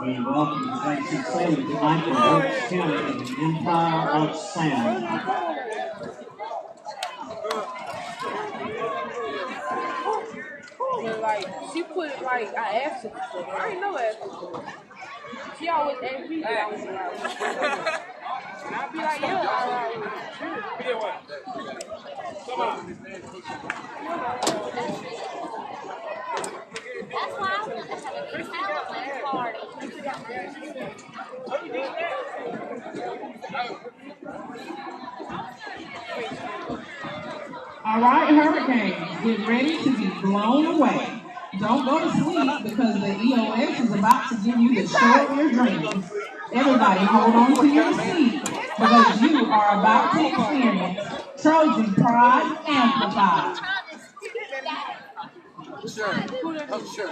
We welcome the Jackson Sailor tonight from Brooks County in the Empire of Sound. Like, she put it like I asked her for. I ain't know that. She always asked me that I was allowed. And I'd be like, yeah, all right. Come on. That's why I want to have a big Halloween party. All right, Hurricanes, get ready to be blown away. Don't go to sleep because the EOS is about to give you the show of your dreams. Everybody hold on to your seat because you are about to experience Trojan Pride Amplified. Sure. Oh, sure.